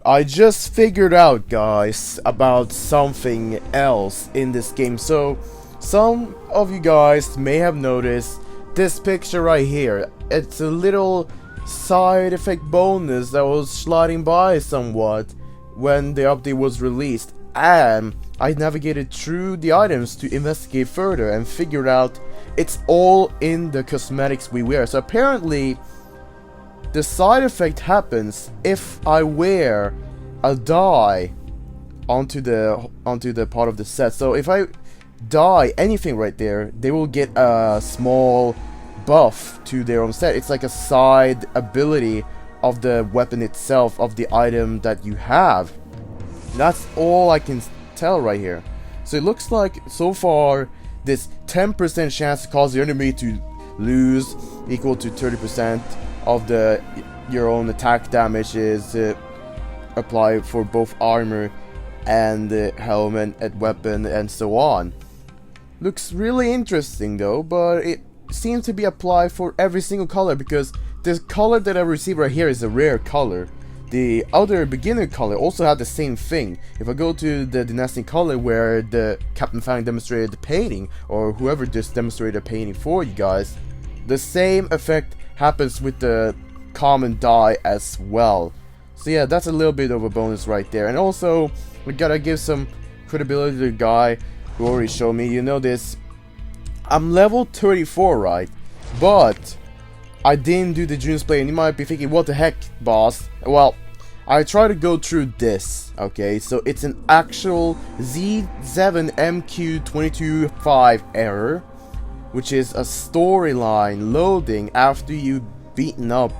I just figured out, guys, about something else in this game. So, some of you guys may have noticed this picture right here. It's a little side effect bonus that was sliding by somewhat when the update was released. And I navigated through the items to investigate further and figured out it's all in the cosmetics we wear. So apparently, the side effect happens if I wear a dye onto the part of the set. So if I dye anything right there, they will get a small buff to their own set. It's like a side ability of the weapon itself, of the item that you have. That's all I can tell right here. So it looks like so far this 10% chance to cause the enemy to lose equal to 30% of your own attack damage is applied for both armor and helmet and weapon and so on. Looks really interesting though, but it seems to be applied for every single color, because the color that I received right here is a rare color. The other beginner color also had the same thing. If I go to the dynasty color where the Captain Fang demonstrated the painting, or whoever just demonstrated the painting for you guys, the same effect happens with the common dye as well. So yeah, that's a little bit of a bonus right there. And also, we gotta give some credibility to the guy who already showed me. You know this, I'm level 34, right? But I didn't do the June's play, and you might be thinking, what the heck, boss? Well, I try to go through this, okay? So it's an actual Z7MQ225 error, which is a storyline loading after you've beaten up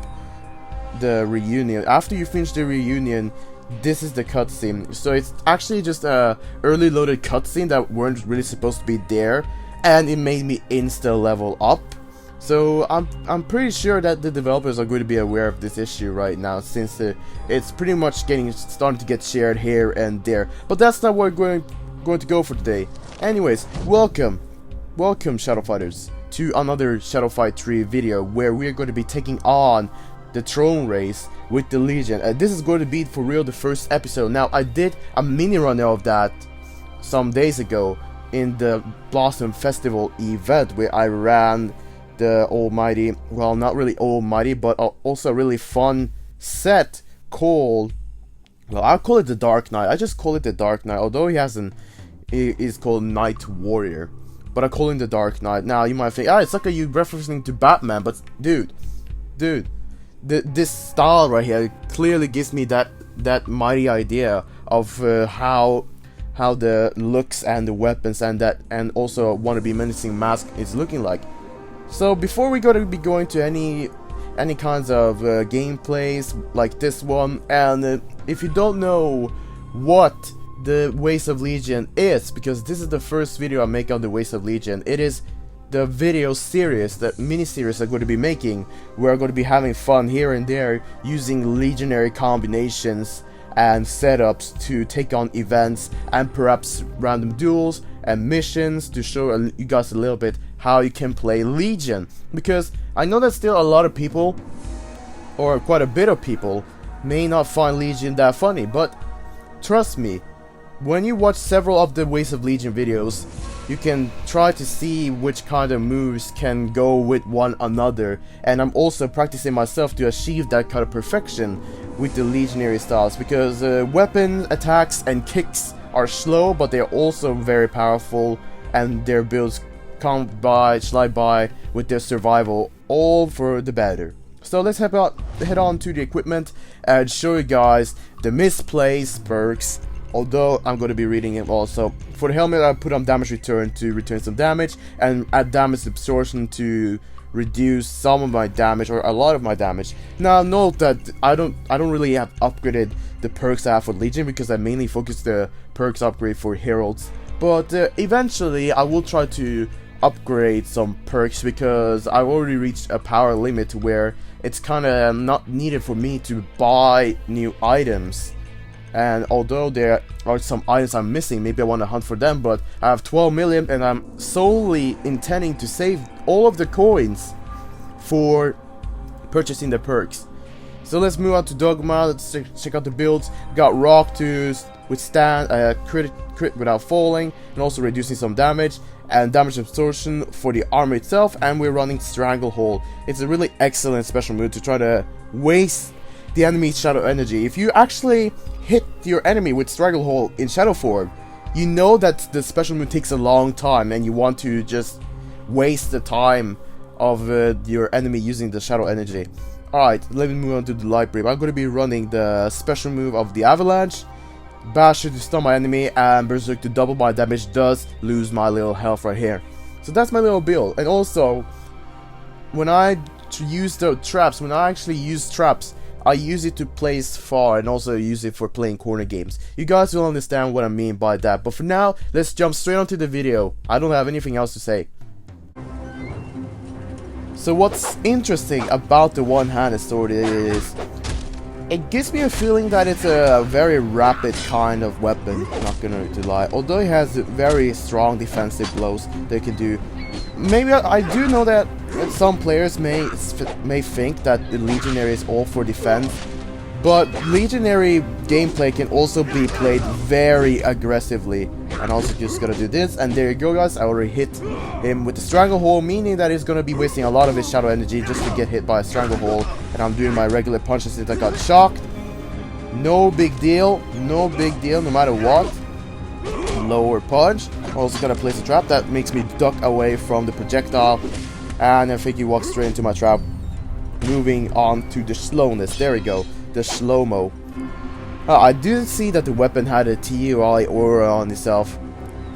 the reunion. After you finish the reunion, this is the cutscene. So it's actually just a early loaded cutscene that weren't really supposed to be there, and it made me insta level up. So I'm pretty sure that the developers are going to be aware of this issue right now, since it's pretty much starting to get shared here and there. But that's not what we're going to go for today. Anyways, welcome Shadow Fighters to another Shadow Fight 3 video, where we're going to be taking on the throne race with the Legion. And this is going to be for real the first episode. Now, I did a mini run of that some days ago in the Blossom Festival event, where I ran the almighty, well, not really almighty, but also a really fun set called, well, I'll call it the Dark Knight. I just call it the Dark Knight, although he is called Night Warrior, but I call him the Dark Knight. Now you might think, it's like you referencing to Batman, but dude, this style right here clearly gives me that mighty idea of how the looks and the weapons and also wannabe menacing mask is looking like. So before we be going to any kinds of gameplays like this one, and if you don't know what the Ways of Legion is, because this is the first video I make on the Ways of Legion, it is the video series, the mini-series I'm going to be making, where I'm going to be having fun here and there using Legionary combinations and setups to take on events and perhaps random duels and missions to show you guys a little bit how you can play Legion. Because I know that still a lot of people, or quite a bit of people, may not find Legion that funny, but trust me, when you watch several of the Ways of Legion videos, you can try to see which kind of moves can go with one another, and I'm also practicing myself to achieve that kind of perfection with the Legionary styles, because weapon attacks and kicks are slow, but they're also very powerful, and their builds slide by with their survival, all for the better. So let's head on to the equipment and show you guys the misplaced perks, although I'm going to be reading it also. For the helmet, I put on damage return to return some damage, and add damage absorption to reduce some of my damage, or a lot of my damage. Now note that I don't really have upgraded the perks I have for Legion, because I mainly focus the perks upgrade for Heralds, but eventually I will try to upgrade some perks, because I've already reached a power limit where it's kind of not needed for me to buy new items. And although there are some items I'm missing, maybe I want to hunt for them, but I have 12 million and I'm solely intending to save all of the coins for purchasing the perks. So let's move on to Dogma. Let's check out the builds. We got Rock to withstand crit without falling, and also reducing some damage, and damage absorption for the armor itself, and we're running Stranglehold. It's a really excellent special move to try to waste the enemy's shadow energy. If you actually hit your enemy with Stranglehold in shadow form, you know that the special move takes a long time, and you want to just waste the time of your enemy using the shadow energy. Alright, let me move on to the Light Brave. I'm going to be running the special move of the Avalanche, Basher to stun my enemy, and Berserk to double my damage, thus lose my little health right here. So that's my little build. And also, when I use the traps, when I actually use traps, I use it to place far, and also use it for playing corner games. You guys will understand what I mean by that. But for now, let's jump straight onto the video. I don't have anything else to say. So what's interesting about the one-handed sword is it gives me a feeling that it's a very rapid kind of weapon, not gonna lie. Although it has very strong defensive blows they can do. Maybe I do know that some players may think that the Legionary is all for defense, but Legionary gameplay can also be played very aggressively. And also just gonna do this, and there you go guys, I already hit him with the Stranglehold, meaning that he's gonna be wasting a lot of his shadow energy just to get hit by a Stranglehold, and I'm doing my regular punches since I got shocked. No big deal, no matter what. Lower punch. Also gonna place a trap that makes me duck away from the projectile, and I think he walks straight into my trap. Moving on to the slowness, there we go, the slow-mo. I did see that the weapon had a TUI aura on itself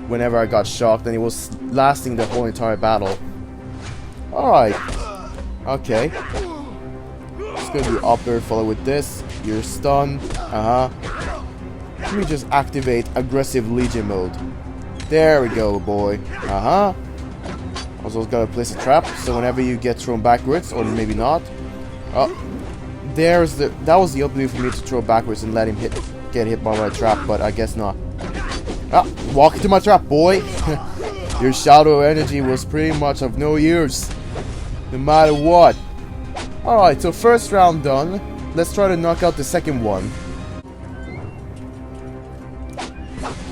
whenever I got shocked, and it was lasting the whole entire battle. Alright. Okay. Just gonna do upper, follow with this. You're stunned. Let me just activate aggressive Legion mode. There we go, boy. Also gotta place a trap, so whenever you get thrown backwards, or maybe not. Oh. That was the opening for me to throw backwards and let him get hit by my trap, but I guess not. Walk into my trap, boy. Your shadow energy was pretty much of no use, no matter what. Alright, so first round done. Let's try to knock out the second one.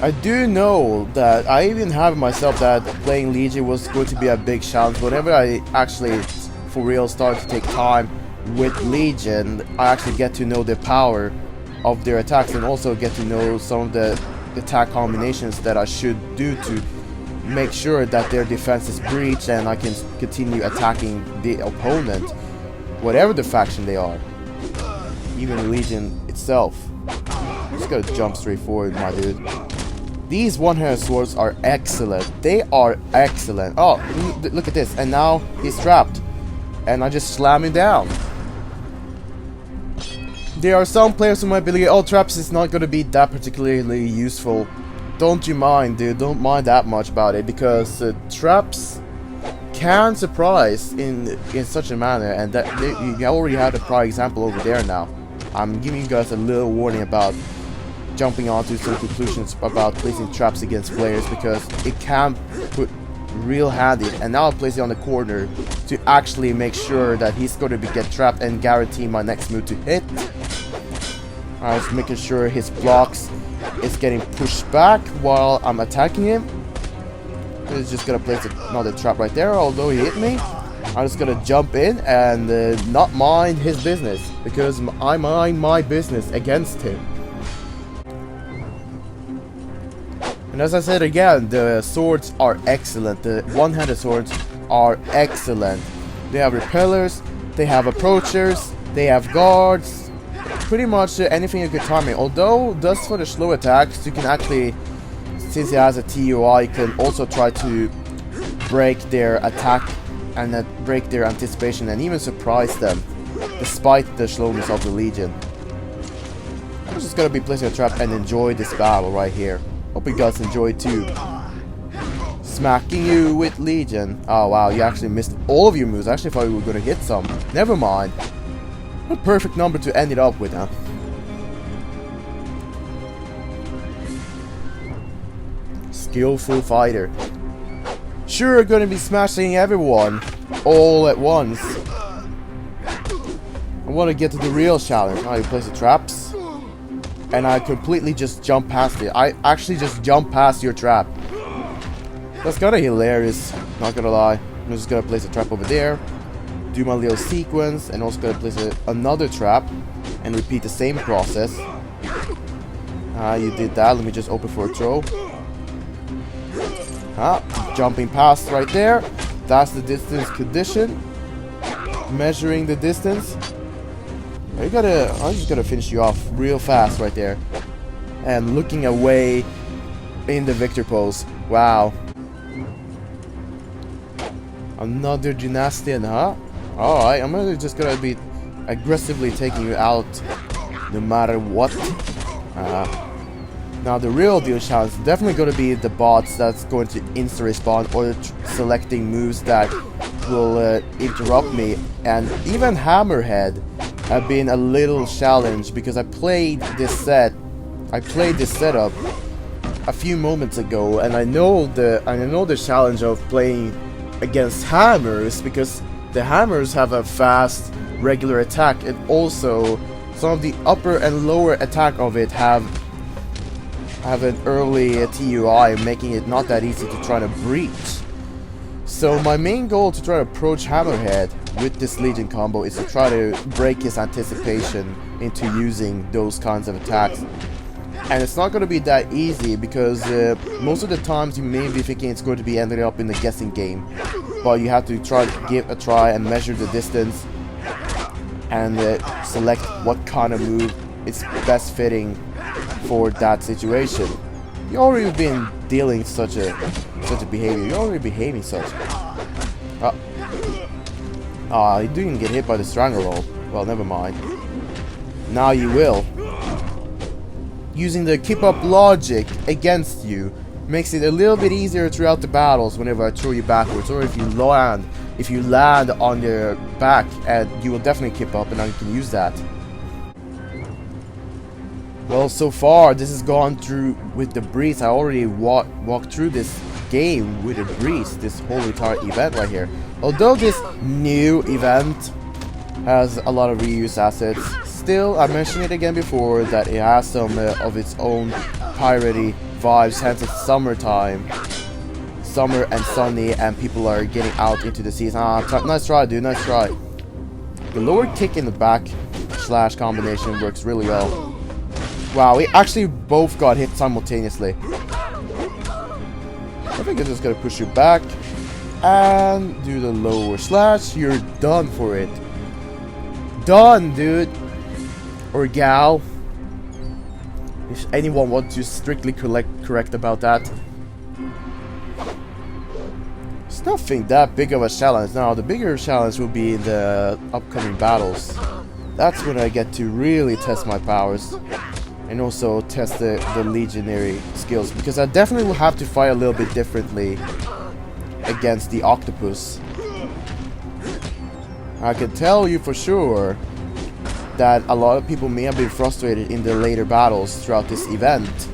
I do know that I even have myself that playing Legion was going to be a big challenge. Whenever I actually, for real, start to take time with Legion, I actually get to know the power of their attacks, and also get to know some of the attack combinations that I should do to make sure that their defense is breached and I can continue attacking the opponent, whatever the faction they are, even Legion itself. Just gotta jump straight forward, my dude. These one-handed swords are excellent. They are excellent. Oh, look at this, and now he's trapped, and I just slam him down. There are some players who might be like, oh, traps is not going to be that particularly useful. Don't you mind, dude. Don't mind that much about it, because traps can surprise in such a manner, and that you already have a prior example over there now. I'm giving you guys a little warning about jumping onto some conclusions about placing traps against players, because it can put real handy. And now I'll place it on the corner to actually make sure that he's going to get trapped and guarantee my next move to hit. I was making sure his blocks is getting pushed back while I'm attacking him. He's just gonna place another trap right there. Although he hit me, I'm just gonna jump in and not mind his business, because I mind my business against him. And as I said again, the swords are excellent. The one-handed swords are excellent. They have repellers, they have approachers, they have guards, pretty much anything you can target. Although, just for the slow attacks, you can actually, since it has a TUI, you can also try to break their attack and break their anticipation and even surprise them, despite the slowness of the Legion. I'm just gonna be placing a trap and enjoy this battle right here. Hope you guys enjoy too. Smacking you with Legion. Oh wow, you actually missed all of your moves. I actually thought you were gonna hit some. Never mind. A perfect number to end it up with, huh? Skillful fighter. Sure, gonna be smashing everyone all at once. want to get to the real challenge. Now you place the traps. And I completely just jump past it. I actually just jump past your trap. That's kind of hilarious, not gonna lie. I'm just gonna place a trap over there. Do my little sequence. And also gonna place another trap. And repeat the same process. You did that. Let me just open for a throw. Jumping past right there. That's the distance condition. Measuring the distance. I'm just gonna finish you off real fast right there. And looking away in the victor pose. Wow. Another Dynastian, huh? Alright, I'm just gonna be aggressively taking you out no matter what. Now the real deal challenge is definitely gonna be the bots that's going to insta-respawn or selecting moves that will interrupt me. And even Hammerhead have been a little challenge because I played this setup a few moments ago, and I know the challenge of playing against hammers because the hammers have a fast regular attack, and also some of the upper and lower attack of it have an early TUI, making it not that easy to try to breach. So my main goal to try to approach Hammerhead with this Legion combo is to try to break his anticipation into using those kinds of attacks. And it's not going to be that easy because most of the times you may be thinking it's going to be ending up in the guessing game. But you have to try to give a try and measure the distance and select what kind of move is best fitting for that situation. You already been dealing such a behavior. You're already behaving such. You didn't get hit by the stranglehold. Well, never mind. Now you will. Using the keep up logic against you makes it a little bit easier throughout the battles whenever I throw you backwards, or if you land on your back, and you will definitely keep up and I can use that. Well, so far this has gone through with the breeze. I already walked through this game with a breeze, this whole entire event right here. Although this new event has a lot of reuse assets, still, I mentioned it again before that it has some of its own piratey vibes, hence it's summertime. Summer and sunny, and people are getting out into the seas. Nice try, dude, nice try. The lower kick in the back slash combination works really well. Wow, we actually both got hit simultaneously. I think I'm just gonna push you back and do the lower slash. You're done for it. Done, dude. Or gal. If anyone wants to strictly correct about that. It's nothing that big of a challenge. Now, the bigger challenge will be in the upcoming battles. That's when I get to really test my powers. And also test the Legionary skills. Because I definitely will have to fight a little bit differently against the octopus. I can tell you for sure that a lot of people may have been frustrated in the later battles throughout this event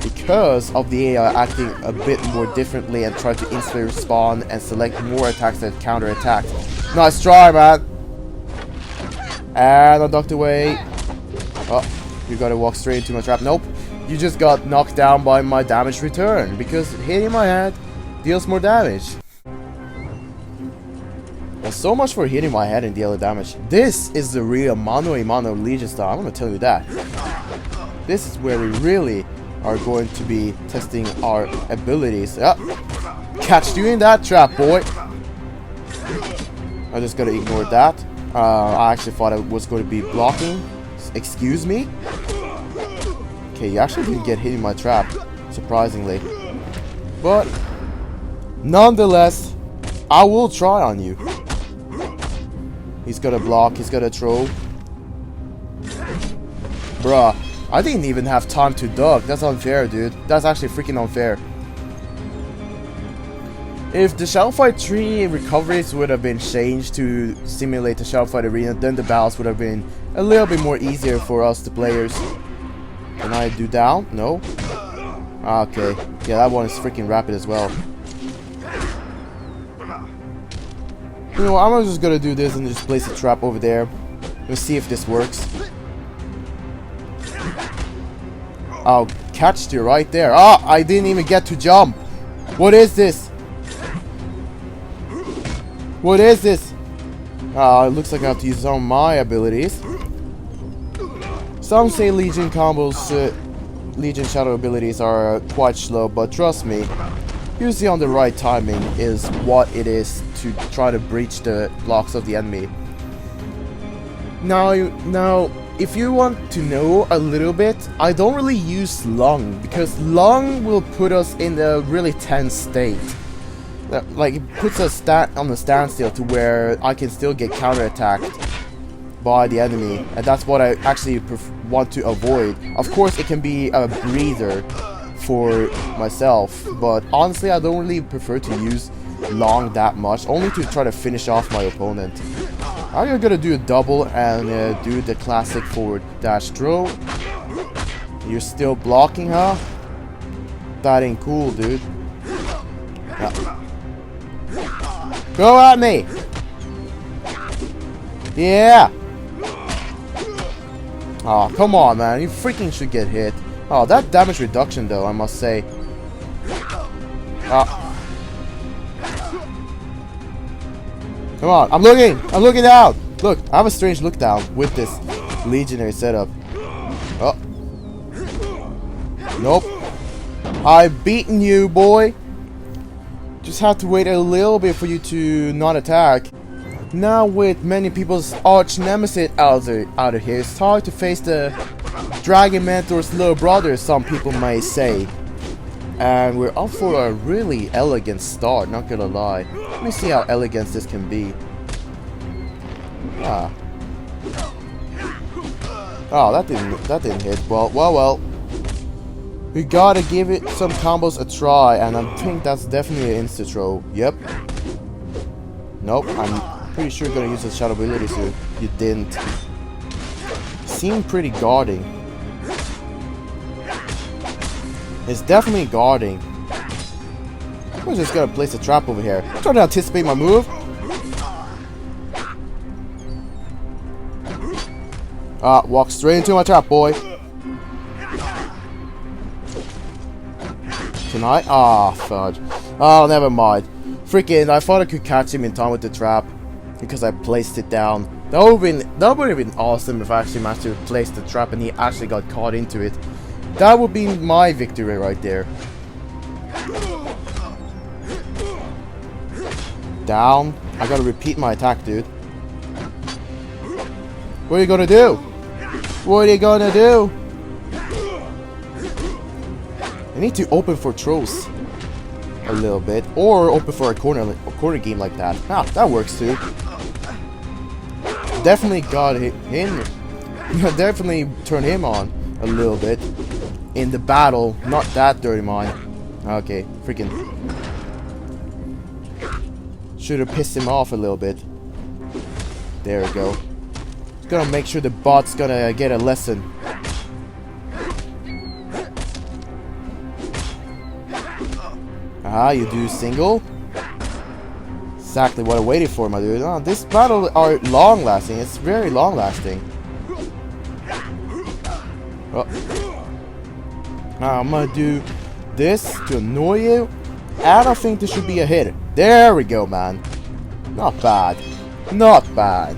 because of the AI acting a bit more differently and trying to instantly respond and select more attacks that counter attacks. Nice try, man! And I ducked away. Oh, you gotta walk straight into my trap. Nope, you just got knocked down by my damage return because hitting my head deals more damage. Well, so much for hitting my head and dealing damage. This is the real mano a mano Legion style, I'm gonna tell you that. This is where we really are going to be testing our abilities. Catch you in that trap, boy. I just gotta ignore that. I actually thought I was going to be blocking. Excuse me? Okay, you actually didn't get hit in my trap, surprisingly. But, nonetheless, I will try on you. He's gonna block, he's gonna throw. Bruh, I didn't even have time to duck. That's unfair, dude. That's actually freaking unfair. If the Shadow Fight 3 recoveries would have been changed to simulate the Shadow Fight arena, then the battles would have been a little bit more easier for us, the players. Can I do down? No? Okay. Yeah, that one is freaking rapid as well. You know what, I'm just gonna do this and just place a trap over there. Let's see if this works. Oh, catched you right there. Ah, I didn't even get to jump. What is this? What is this? It looks like I have to use some of my abilities. Some say Legion combos, Legion Shadow abilities are quite slow, but trust me, usually on the right timing is what it is to try to breach the blocks of the enemy. Now, if you want to know a little bit, I don't really use Lung, because Lung will put us in a really tense state. Like, it puts us on a standstill to where I can still get counterattacked by the enemy, and that's what I actually want to avoid. Of course, it can be a breather for myself, but honestly, I don't really prefer to use Long that much, only to try to finish off my opponent. I'm gonna do a double and do the classic forward dash throw. You're still blocking, huh? That ain't cool, dude. Go at me! Yeah! Oh, come on, man. You freaking should get hit. Oh, that damage reduction, though, I must say. Come on, I'm looking down! Look, I have a strange look down with this Legionary setup. Oh. Nope. I've beaten you, boy. Just have to wait a little bit for you to not attack. Now with many people's arch nemesis out of here, it's hard to face the Dragon Mentor's little brother, some people may say. And we're up for a really elegant start, not gonna lie. Let me see how elegant this can be. Oh, that didn't hit. Well. We gotta give it some combos a try, and I think that's definitely an insta throw. Yep. Nope, I'm pretty sure gonna use the shadow ability, so you didn't. Seemed pretty guarding. It's definitely guarding. I'm just gonna place a trap over here. Trying to anticipate my move. Walk straight into my trap, boy. Tonight? Fudge. Oh, never mind. Freaking, I thought I could catch him in time with the trap because I placed it down. That would have been awesome if I actually managed to place the trap and he actually got caught into it. That would be my victory right there. Down. I gotta repeat my attack, dude. What are you gonna do? What are you gonna do? I need to open for throws a little bit, or open for a corner game like that. That works too. Definitely got him. Definitely turn him on a little bit in the battle. Not that dirty, mind. Okay, freaking. Should have pissed him off a little bit. There we go. Just gonna make sure the bot's gonna get a lesson. You do single. Exactly what I waited for, my dude. Oh, this battle are long lasting. It's very long lasting. I'm gonna do this to annoy you. And I think this should be a hit. There we go, man. Not bad. Not bad.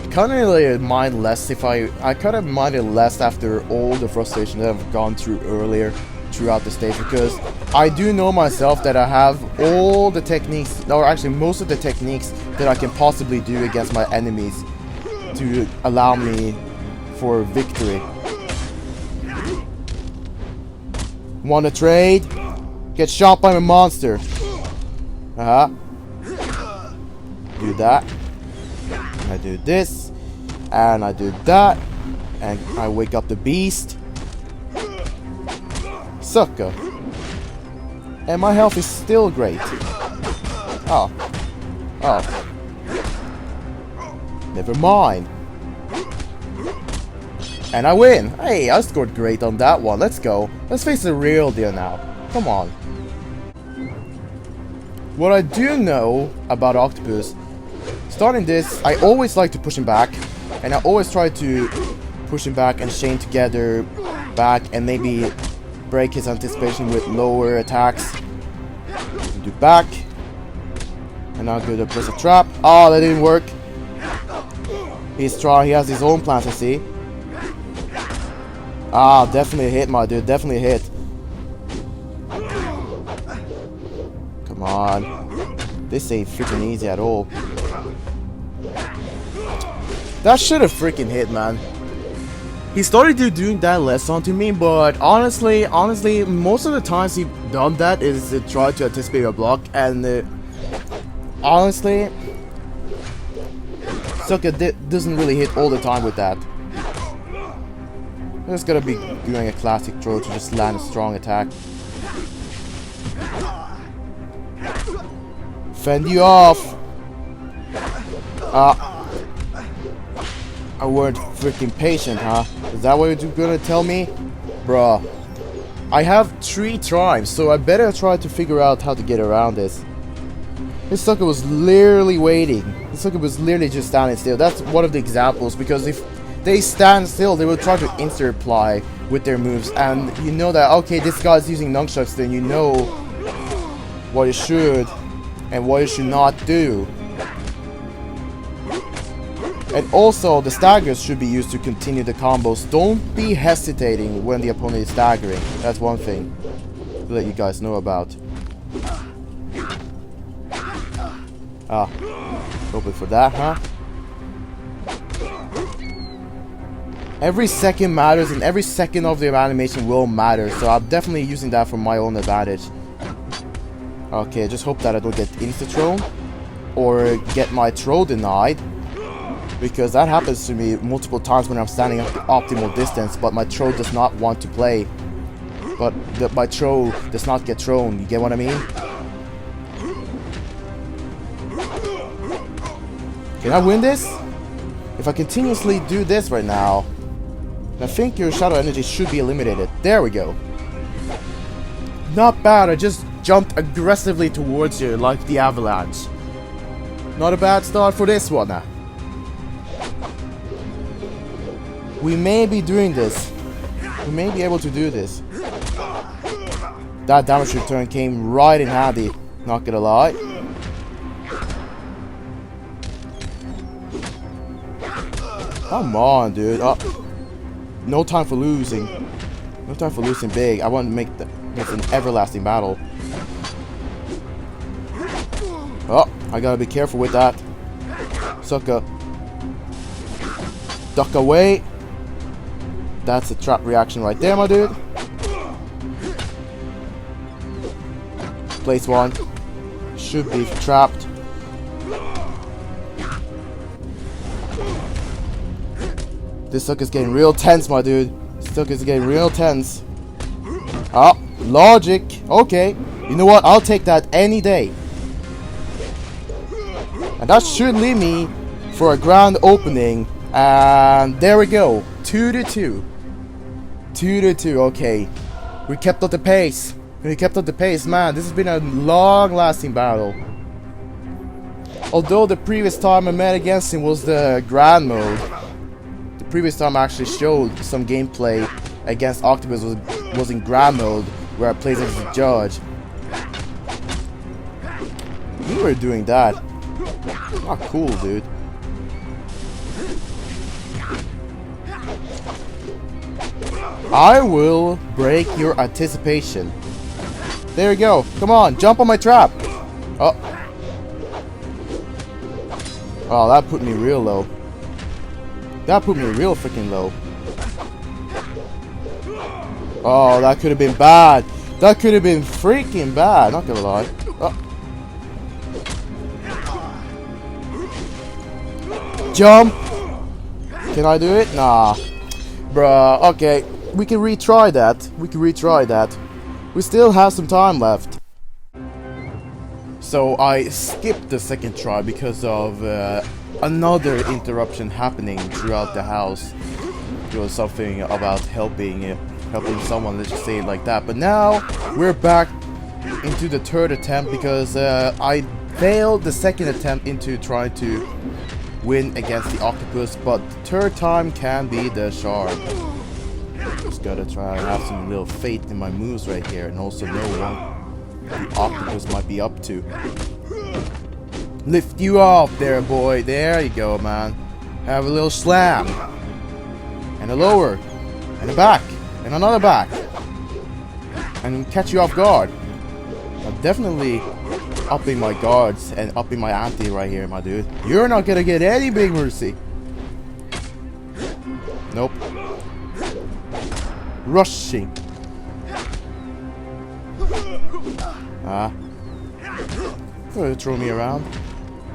I kind of really mind less if I kind of minded less after all the frustration that I've gone through earlier throughout the stage, because I do know myself that I have all the techniques, or actually most of the techniques that I can possibly do against my enemies to allow me for victory. Wanna trade? Get shot by a monster. Do that. I do this, and I do that, and I wake up the beast. Sucker. And my health is still great. Oh. Never mind. And I win. Hey, I scored great on that one. Let's go. Let's face the real deal now. Come on. What I do know about Octopus, starting this, I always like to push him back. And I always try to push him back and chain together back and maybe break his anticipation with lower attacks. Do back. And now go to press a trap. Oh, that didn't work. He's trying, he has his own plans, I see. Ah, definitely a hit, my dude, definitely a hit. Come on. This ain't freaking easy at all. That should have freaking hit, man. He started doing that less onto me, but honestly, most of the times he done that is to try to anticipate a block, and honestly, Suka doesn't really hit all the time with that. I'm just gonna be doing a classic throw to just land a strong attack. Fend you off! I weren't freaking patient, huh? Is that what you're gonna tell me? Bruh. I have 3 tries, so I better try to figure out how to get around this. This sucker was literally waiting. This sucker was literally just standing still. That's one of the examples, because if they stand still, they will try to insta-reply with their moves. And you know that, okay, this guy's using nunchucks, then you know what you should and what you should not do. And also, the staggers should be used to continue the combos. Don't be hesitating when the opponent is staggering. That's one thing to let you guys know about. Ah, hoping for that, huh? Every second matters, and every second of the animation will matter. So I'm definitely using that for my own advantage. Okay, just hope that I don't get insta-thrown or get my throw denied. Because that happens to me multiple times when I'm standing at the optimal distance, but my throw does not want to play. But my throw does not get thrown, you get what I mean? Can I win this? If I continuously do this right now, I think your shadow energy should be eliminated. There we go. Not bad, I just jumped aggressively towards you like the avalanche. Not a bad start for this one. We may be doing this. We may be able to do this. That damage return came right in handy, not gonna lie. Come on, dude. No time for losing. No time for losing big. I want to make this an everlasting battle. Oh, I gotta be careful with that. Sucker. Duck away. That's a trap reaction right there, my dude. Place one. Should be trapped. This sucker's getting real tense, my dude. This sucker's getting real tense. Oh, logic. Okay. You know what? I'll take that any day. And that should leave me for a grand opening. And there we go. 2-2. 2-2, okay. We kept up the pace. We kept up the pace, man. This has been a long-lasting battle. Although the previous time I met against him was the grand mode. The previous time I actually showed some gameplay against Octopus was in grand mode, where I played as a judge. We were doing that. Not cool, dude. I will break your anticipation. There you go. Come on, jump on my trap. Oh. Oh, that put me real low. That put me real freaking low. Oh, that could have been bad. That could have been freaking bad. Not gonna lie. Oh. Jump. Can I do it? Nah. Bruh, okay. We can retry that. We can retry that. We still have some time left. So I skipped the second try because of another interruption happening throughout the house. It was something about helping someone, let's just say it like that. But now we're back into the third attempt because I failed the second attempt into trying to win against the octopus, but the third time can be the charm. Just gotta try and have some little faith in my moves right here, and also know what the octopus might be up to. Lift you up there, boy. There you go, man. Have a little slam. And a lower. And a back. And another back. And catch you off guard. I'm definitely upping my guards and upping my ante right here, my dude. You're not gonna get any big mercy. Nope. Rushing. You're gonna throw me around.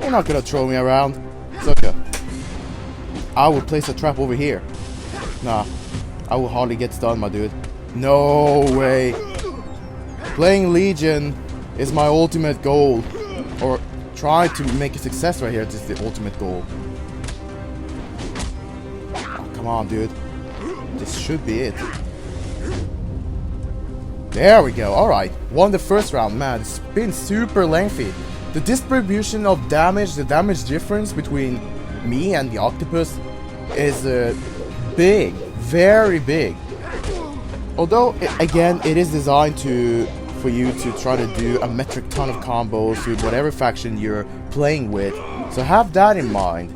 You're not gonna throw me around. Sucker. I will place a trap over here. Nah. I will hardly get stunned, my dude. No way. Playing Legion is my ultimate goal. Or try to make a success right here. This is the ultimate goal. Oh, come on, dude. This should be it. There we go. Alright. Won the first round. Man, it's been super lengthy. The distribution of damage, the damage difference between me and the octopus is big. Very big. Although, again, it is designed for you to try to do a metric ton of combos with whatever faction you're playing with. So have that in mind.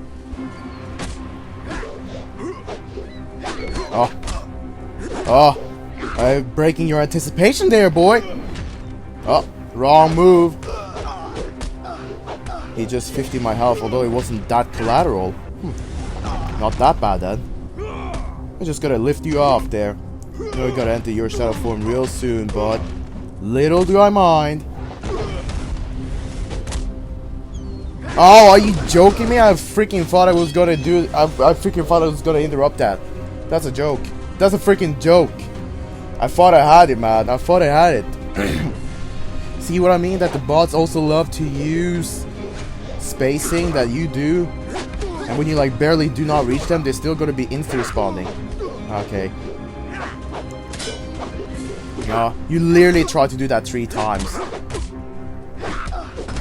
Oh, I'm breaking your anticipation there, boy. Oh, wrong move. He just 50 my health, although it wasn't that collateral. Not that bad then. I just gotta lift you off there. You know, I gotta enter your shadow form real soon, but little do I mind. Oh, are you joking me? I freaking thought I was gonna do. I freaking thought I was gonna interrupt that. That's a joke. That's a freaking joke. I thought I had it, man. I thought I had it. See what I mean? That the bots also love to use spacing that you do, and when you like barely do not reach them, they're still gonna be insta-responding. Okay. No, you literally tried to do that 3 times.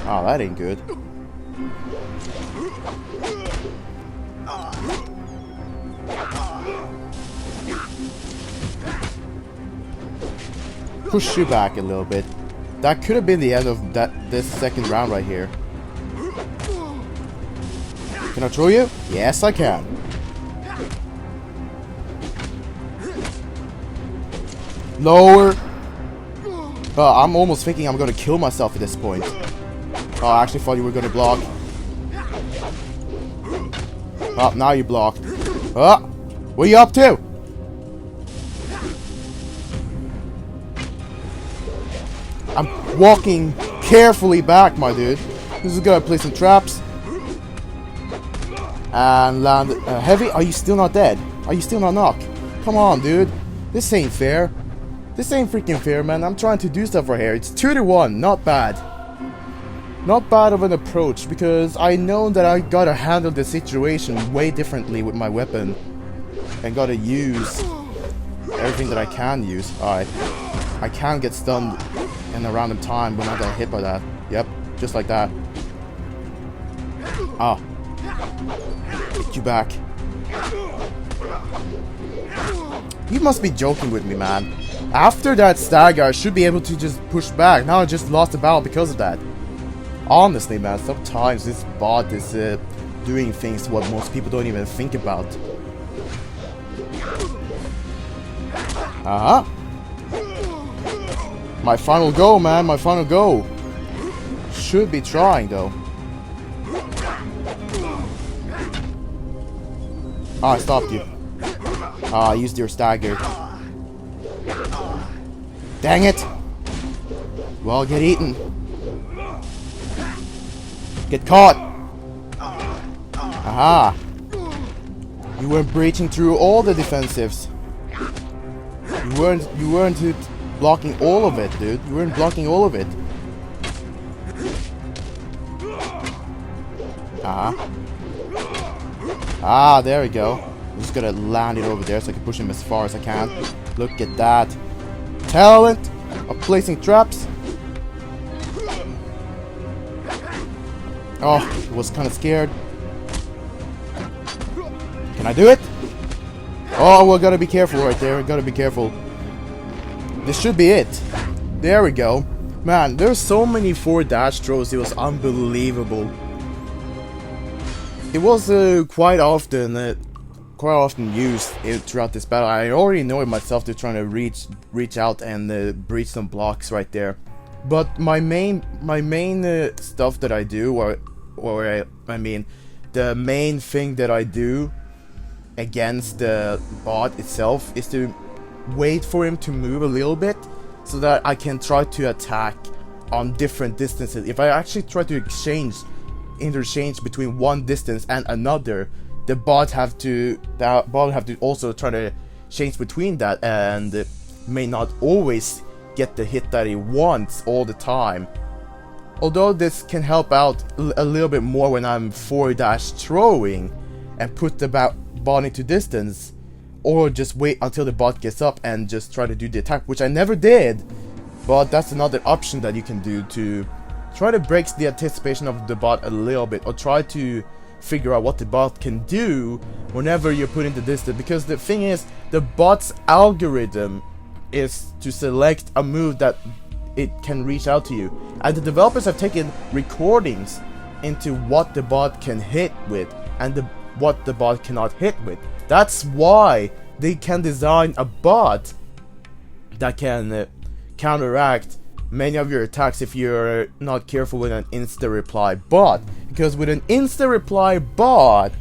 Oh, that ain't good. Push you back a little bit. That could have been the end of this second round right here. Can I throw you? Yes, I can. Lower. I'm almost thinking I'm gonna kill myself at this point. Oh, I actually thought you were gonna block. Oh, now you blocked. Oh, what are you up to? I'm walking carefully back, my dude. This is gonna play some traps. And land heavy. Are you still not dead? Are you still not knocked? Come on, dude. This ain't fair. This ain't freaking fair, man. I'm trying to do stuff right here. It's 2-1. Not bad. Not bad of an approach, because I know that I gotta handle the situation way differently with my weapon. And gotta use everything that I can use. Alright. I can get stunned in a random time when I get hit by that. Yep. Just like that. Ah. Get you back. You must be joking with me, man. After that stagger, I should be able to just push back. Now I just lost the battle because of that. Honestly, man, sometimes this bot is doing things what most people don't even think about. Uh-huh. My final go, man. My final go. Should be trying, though. Ah, I stopped you. Ah, I used your stagger. Dang it! Well, get eaten. Get caught! Aha! You weren't breaching through all the defensives. You weren't blocking all of it, dude. You weren't blocking all of it. Ah. Ah, there we go. I'm just gonna land it over there so I can push him as far as I can. Look at that. Talent of placing traps. Oh, I was kind of scared. Can I do it? Oh, we gotta be careful right there. Gotta be careful. This should be it. There we go. Man, there's so many forward dash throws. It was unbelievable. It was quite often used throughout this battle. I already know it myself. They're trying to reach out and breach some blocks right there. But my main stuff that I do, I mean, the main thing that I do against the bot itself is to wait for him to move a little bit so that I can try to attack on different distances. If I actually try to interchange between one distance and another, the bot have to also try to change between that, and may not always get the hit that he wants all the time. Although this can help out a little bit more when I'm forward dash throwing and put the bot into distance, or just wait until the bot gets up and just try to do the attack, which I never did. But that's another option that you can do to try to break the anticipation of the bot a little bit, or try to figure out what the bot can do whenever you're put into distance. Because the thing is, the bot's algorithm is to select a move that it can reach out to you, and the developers have taken recordings into what the bot can hit with and what the bot cannot hit with. That's why they can design a bot that can counteract many of your attacks if you're not careful with an insta reply bot. Because with an insta reply bot,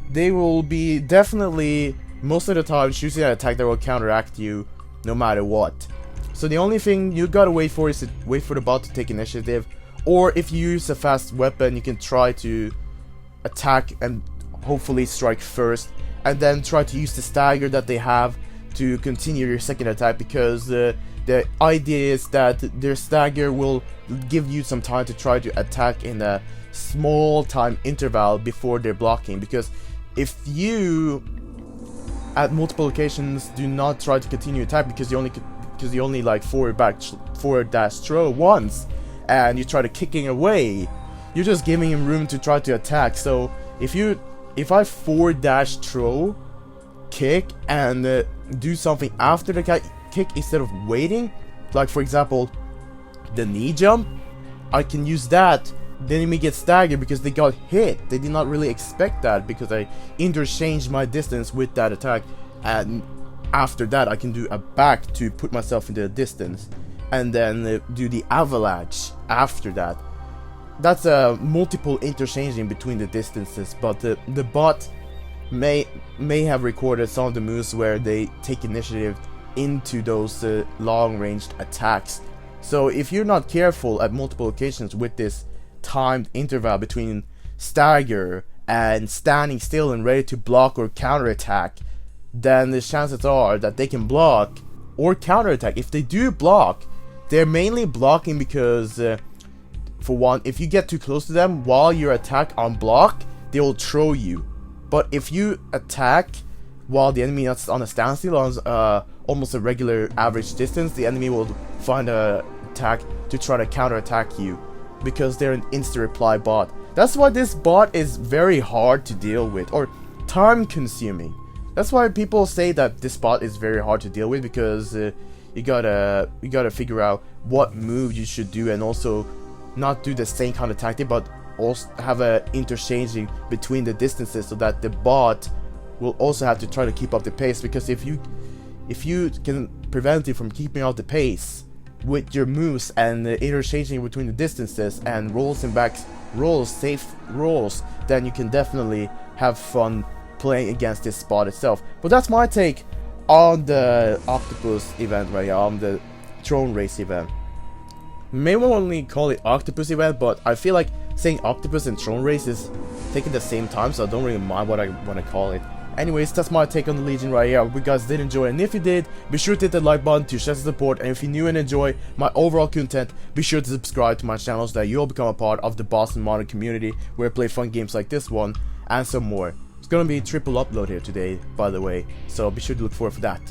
they will be definitely most of the time choosing an attack that will counteract you no matter what. So the only thing you gotta wait for is to wait for the bot to take initiative, or if you use a fast weapon, you can try to attack and hopefully strike first, and then try to use the stagger that they have to continue your second attack, because the idea is that their stagger will give you some time to try to attack in a small time interval before they're blocking. Because if you at multiple occasions do not try to continue attack because you only like forward dash throw once and you try to kicking away, you're just giving him room to try to attack. So if I forward dash throw, kick, and do something after the kick instead of waiting, like for example the knee jump, I can use that. The enemy gets staggered because they got hit. They did not really expect that, because I interchanged my distance with that attack, and after that I can do a back to put myself into the distance, and then do the avalanche after that. That's a multiple interchanging between the distances. But the bot may have recorded some of the moves where they take initiative into those long-ranged attacks. So if you're not careful at multiple occasions with this timed interval between stagger and standing still and ready to block or counterattack, then the chances are that they can block or counterattack. If they do block, they're mainly blocking because for one, if you get too close to them while you attack on block, they will throw you. But if you attack while the enemy is on a standstill on almost a regular average distance, the enemy will find a attack to try to counterattack you, because they're an instant reply bot. That's why this bot is very hard to deal with, or time consuming. That's why people say that this bot is very hard to deal with, because you gotta figure out what move you should do, and also not do the same kind of tactic, but also have a interchanging between the distances, so that the bot will also have to try to keep up the pace. Because if you can prevent it from keeping up the pace with your moves and interchanging between the distances and rolls and backs rolls, safe rolls, then you can definitely have fun playing against this bot itself. But that's my take on the octopus event right here, on the throne race event. May only call it octopus event, but I feel like saying octopus and throne race is taking the same time, so I don't really mind what I want to call it. Anyways, that's my take on the Legion right here. I hope you guys did enjoy, and if you did, be sure to hit the like button to show some support. And if you're new and enjoy my overall content, be sure to subscribe to my channel so that you'll become a part of the Boston Modern community, where I play fun games like this one and some more. It's gonna be triple upload here today, by the way, so be sure to look forward for that.